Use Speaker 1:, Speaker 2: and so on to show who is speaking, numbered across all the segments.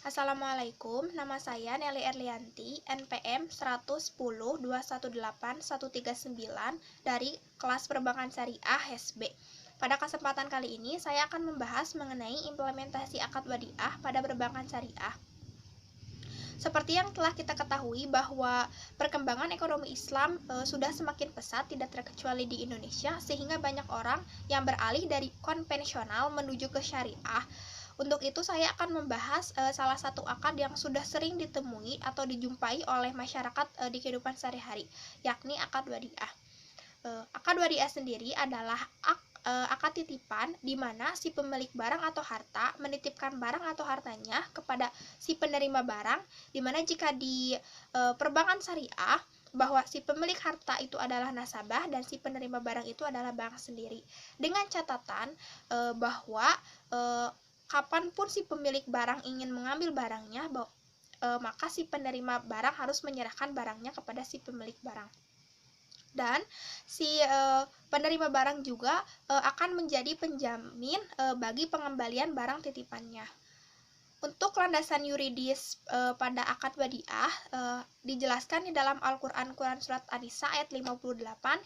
Speaker 1: Assalamualaikum, nama saya Nelly Erlianti, NPM 110218139 dari kelas Perbankan Syariah HSB. Pada kesempatan kali ini, saya akan membahas mengenai implementasi akad wadiah pada perbankan syariah. Seperti yang telah kita ketahui bahwa perkembangan ekonomi Islam sudah semakin pesat tidak terkecuali di Indonesia, sehingga banyak orang yang beralih dari konvensional menuju ke syariah. Untuk itu saya akan membahas salah satu akad yang sudah sering ditemui atau dijumpai oleh masyarakat di kehidupan sehari-hari, yakni akad wadiah. Akad wadiah sendiri adalah akad titipan di mana si pemilik barang atau harta menitipkan barang atau hartanya kepada si penerima barang, di mana jika di perbankan syariah bahwa si pemilik harta itu adalah nasabah dan si penerima barang itu adalah bank sendiri, dengan catatan bahwa kapanpun si pemilik barang ingin mengambil barangnya, maka si penerima barang harus menyerahkan barangnya kepada si pemilik barang. Dan si penerima barang juga akan menjadi penjamin bagi pengembalian barang titipannya. Untuk landasan yuridis pada akad wadiah dijelaskan di dalam Al-Quran surat An-Nisa ayat 58,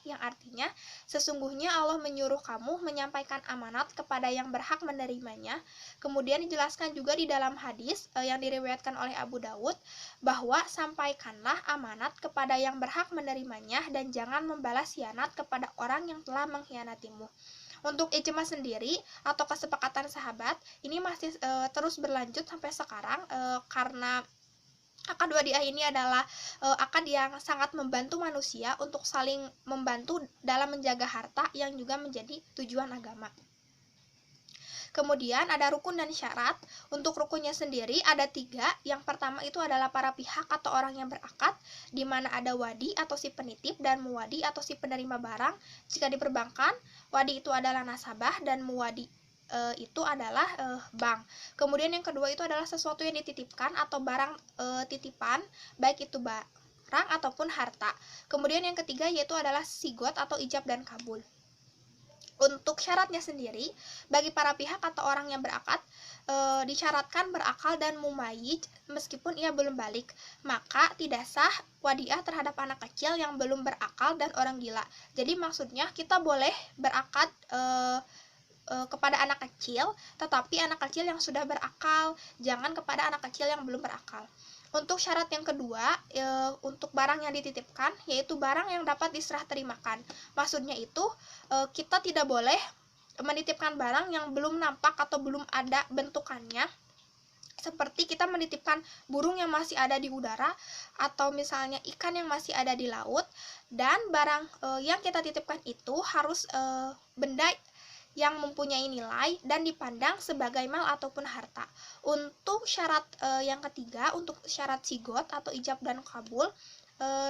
Speaker 1: yang artinya sesungguhnya Allah menyuruh kamu menyampaikan amanat kepada yang berhak menerimanya. Kemudian dijelaskan juga di dalam hadis yang diriwayatkan oleh Abu Dawud bahwa sampaikanlah amanat kepada yang berhak menerimanya dan jangan membalas khianat kepada orang yang telah mengkhianatimu. Untuk ijma sendiri atau kesepakatan sahabat ini masih terus berlanjut sampai sekarang karena akad wadiah ini adalah akad yang sangat membantu manusia untuk saling membantu dalam menjaga harta yang juga menjadi tujuan agama. Kemudian ada rukun dan syarat. Untuk rukunnya sendiri ada 3. Yang pertama itu adalah para pihak atau orang yang berakad, di mana ada wadi atau si penitip dan muwadi atau si penerima barang. Jika di perbankan, wadi itu adalah nasabah dan muwadi itu adalah bank. Kemudian yang kedua itu adalah sesuatu yang dititipkan atau barang titipan, baik itu barang ataupun harta. Kemudian yang ketiga yaitu adalah sigot atau ijab dan kabul. Untuk syaratnya sendiri, bagi para pihak atau orang yang berakad, disyaratkan berakal dan mumayyiz meskipun ia belum balik, maka tidak sah wadiah terhadap anak kecil yang belum berakal dan orang gila. Jadi maksudnya kita boleh berakad kepada anak kecil, tetapi anak kecil yang sudah berakal, jangan kepada anak kecil yang belum berakal. Untuk syarat yang kedua, untuk barang yang dititipkan, yaitu barang yang dapat diserah terimakan. Maksudnya itu, kita tidak boleh menitipkan barang yang belum nampak atau belum ada bentukannya, seperti kita menitipkan burung yang masih ada di udara, atau misalnya ikan yang masih ada di laut. Dan barang yang kita titipkan itu harus benda yang mempunyai nilai dan dipandang sebagai mal ataupun harta. Untuk syarat yang ketiga, untuk syarat sigot atau ijab dan kabul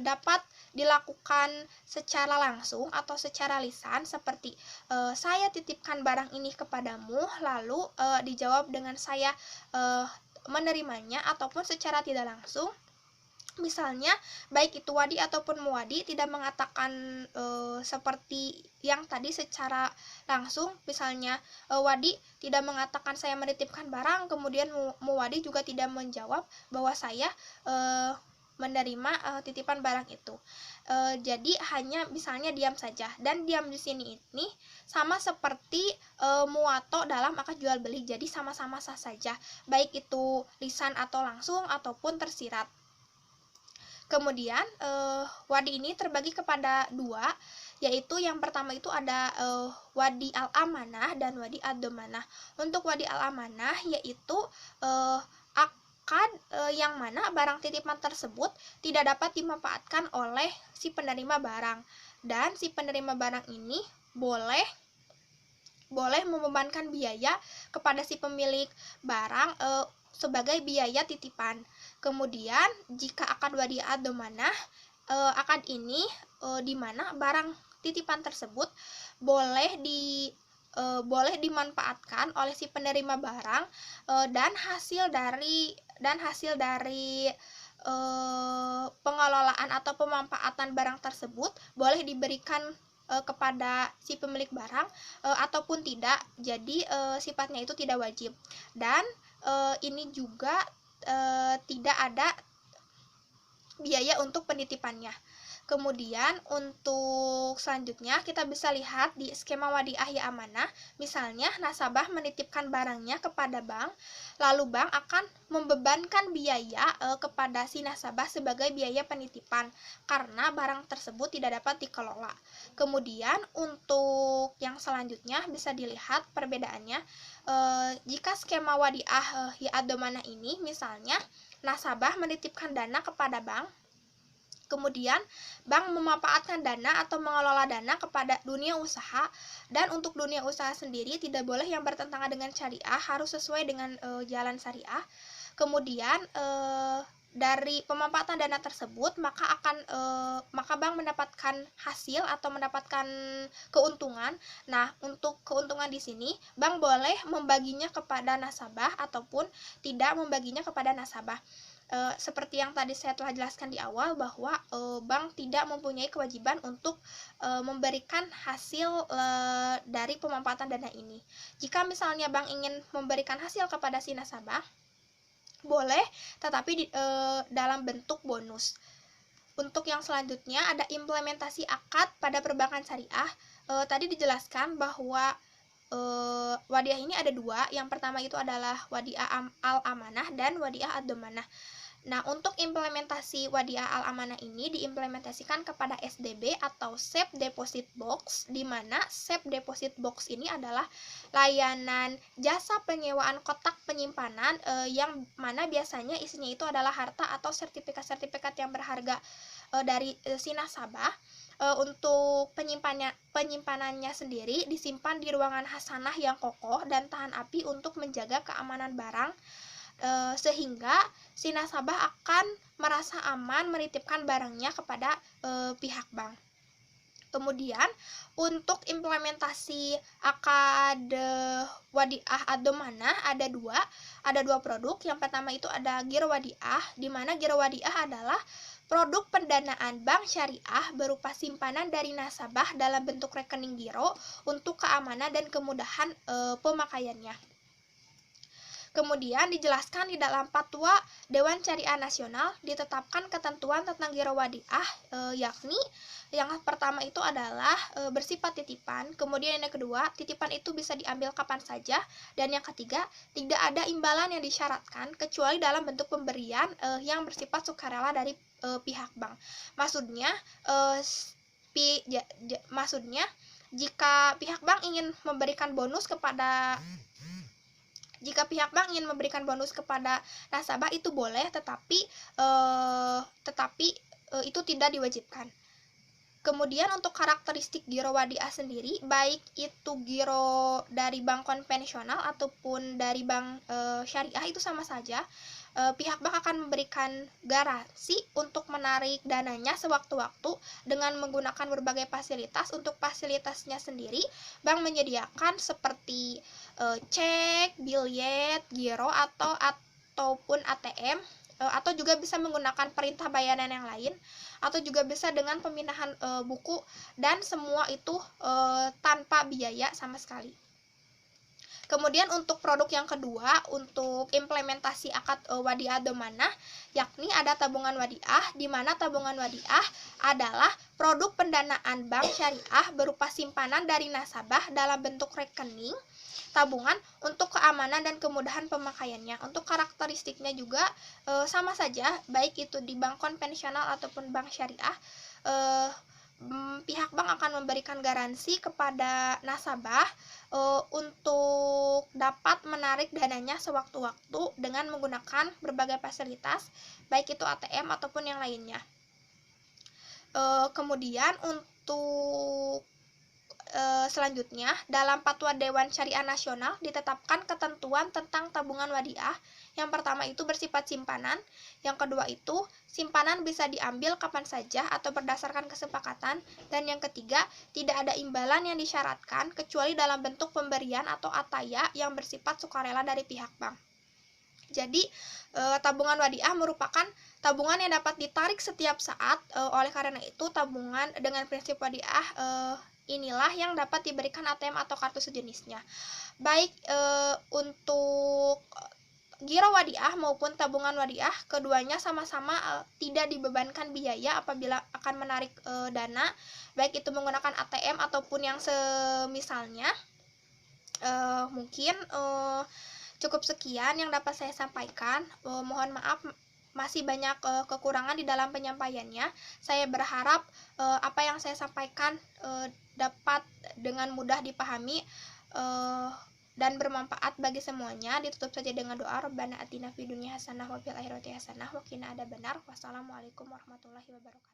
Speaker 1: dapat dilakukan secara langsung atau secara lisan, seperti saya titipkan barang ini kepadamu, lalu dijawab dengan saya menerimanya, ataupun secara tidak langsung. Misalnya, baik itu wadi ataupun muwadi tidak mengatakan seperti yang tadi secara langsung. Misalnya, wadi tidak mengatakan saya menitipkan barang, kemudian muwadi juga tidak menjawab bahwa saya menerima titipan barang itu. Jadi hanya misalnya diam saja, dan diam di sini ini sama seperti muwato dalam akad jual beli, jadi sama-sama sah saja, baik itu lisan atau langsung ataupun tersirat. Kemudian wadi ini terbagi kepada 2, yaitu yang pertama itu ada wadi al-amanah dan wadi ad-domanah. Untuk wadi al-amanah yaitu akad yang mana barang titipan tersebut tidak dapat dimanfaatkan oleh si penerima barang, dan si penerima barang ini boleh membebankan biaya kepada si pemilik barang sebagai biaya titipan. Kemudian jika akad wadi ad-domanah, akad ini di mana barang titipan tersebut boleh dimanfaatkan oleh si penerima barang, dan hasil dari pengelolaan atau pemanfaatan barang tersebut boleh diberikan kepada si pemilik barang ataupun tidak. Jadi sifatnya itu tidak wajib. Dan ini juga tidak ada biaya untuk penitipannya. Kemudian untuk selanjutnya kita bisa lihat di skema wadiah ya amanah, misalnya nasabah menitipkan barangnya kepada bank, lalu bank akan membebankan biaya kepada si nasabah sebagai biaya penitipan karena barang tersebut tidak dapat dikelola. Kemudian untuk yang selanjutnya bisa dilihat perbedaannya, jika skema wadiah ya amanah ini misalnya nasabah menitipkan dana kepada bank, kemudian bank memanfaatkan dana atau mengelola dana kepada dunia usaha, dan untuk dunia usaha sendiri tidak boleh yang bertentangan dengan syariah, harus sesuai dengan jalan syariah. Kemudian dari pemanfaatan dana tersebut maka bank mendapatkan hasil atau mendapatkan keuntungan. Nah, untuk keuntungan di sini bank boleh membaginya kepada nasabah ataupun tidak membaginya kepada nasabah. Seperti yang tadi saya telah jelaskan di awal bahwa bank tidak mempunyai kewajiban untuk memberikan hasil dari pemanfaatan dana ini. Jika misalnya bank ingin memberikan hasil kepada si nasabah, boleh, tetapi dalam bentuk bonus. Untuk yang selanjutnya ada implementasi akad pada perbankan syariah. Tadi dijelaskan bahwa wadiah ini ada dua. Yang pertama itu adalah wadiah al-amanah dan wadiah ad-dhamanah. Nah, untuk implementasi wadiah al-amanah ini diimplementasikan kepada SDB atau Safe Deposit Box, di mana Safe Deposit Box ini adalah layanan jasa penyewaan kotak penyimpanan yang mana biasanya isinya itu adalah harta atau sertifikat-sertifikat yang berharga dari si nasabah. Untuk penyimpanannya sendiri disimpan di ruangan khasanah yang kokoh dan tahan api untuk menjaga keamanan barang, sehingga si nasabah akan merasa aman menitipkan barangnya kepada pihak bank. Kemudian untuk implementasi akad wadiah ad-dhamanah ada dua produk. Yang pertama itu ada giro wadiah, di mana giro wadiah adalah produk pendanaan bank syariah berupa simpanan dari nasabah dalam bentuk rekening giro untuk keamanan dan kemudahan pemakaiannya. Kemudian dijelaskan di dalam Fatwa Dewan Syariah Nasional ditetapkan ketentuan tentang giro wadiah, yakni yang pertama itu adalah bersifat titipan, kemudian yang kedua titipan itu bisa diambil kapan saja, dan yang ketiga tidak ada imbalan yang disyaratkan kecuali dalam bentuk pemberian yang bersifat sukarela dari pihak bank. Maksudnya jika pihak bank ingin memberikan bonus kepada nasabah itu boleh, tetapi itu tidak diwajibkan. Kemudian untuk karakteristik giro wadiah sendiri, baik itu giro dari bank konvensional ataupun dari bank syariah itu sama saja. Pihak bank akan memberikan garansi untuk menarik dananya sewaktu-waktu dengan menggunakan berbagai fasilitas. Untuk fasilitasnya sendiri, bank menyediakan seperti cek, biljet, giro ataupun ATM, atau juga bisa menggunakan perintah bayaran yang lain, atau juga bisa dengan pemindahan buku, dan semua itu tanpa biaya sama sekali. Kemudian untuk produk yang kedua, untuk implementasi akad wadiah ad-dhamanah, yakni ada tabungan wadiah, di mana tabungan wadiah adalah produk pendanaan bank syariah berupa simpanan dari nasabah dalam bentuk rekening tabungan untuk keamanan dan kemudahan pemakaiannya. Untuk karakteristiknya juga sama saja, baik itu di bank konvensional ataupun bank syariah. Pihak bank akan memberikan garansi kepada nasabah untuk dapat menarik dananya sewaktu-waktu dengan menggunakan berbagai fasilitas, baik itu ATM ataupun yang lainnya. Kemudian untuk selanjutnya, dalam Fatwa Dewan Syariah Nasional ditetapkan ketentuan tentang tabungan wadiah. Yang pertama itu bersifat simpanan, yang kedua itu simpanan bisa diambil kapan saja atau berdasarkan kesepakatan, dan yang ketiga tidak ada imbalan yang disyaratkan kecuali dalam bentuk pemberian atau ataya yang bersifat sukarela dari pihak bank. Jadi tabungan wadiah merupakan tabungan yang dapat ditarik setiap saat. Oleh karena itu tabungan dengan prinsip wadiah inilah yang dapat diberikan ATM atau kartu sejenisnya. Baik untuk giro wadiah maupun tabungan wadiah, keduanya sama-sama tidak dibebankan biaya apabila akan menarik dana, baik itu menggunakan ATM ataupun yang semisalnya. Mungkin cukup sekian yang dapat saya sampaikan. Mohon maaf masih banyak kekurangan di dalam penyampaiannya. Saya berharap apa yang saya sampaikan dapat dengan mudah dipahami dan bermanfaat bagi semuanya. Ditutup saja dengan doa, Rabbana atina fid dunya hasanah wa fil akhirati hasanah wa qina adzabannar. Wassalamualaikum warahmatullahi wabarakatuh.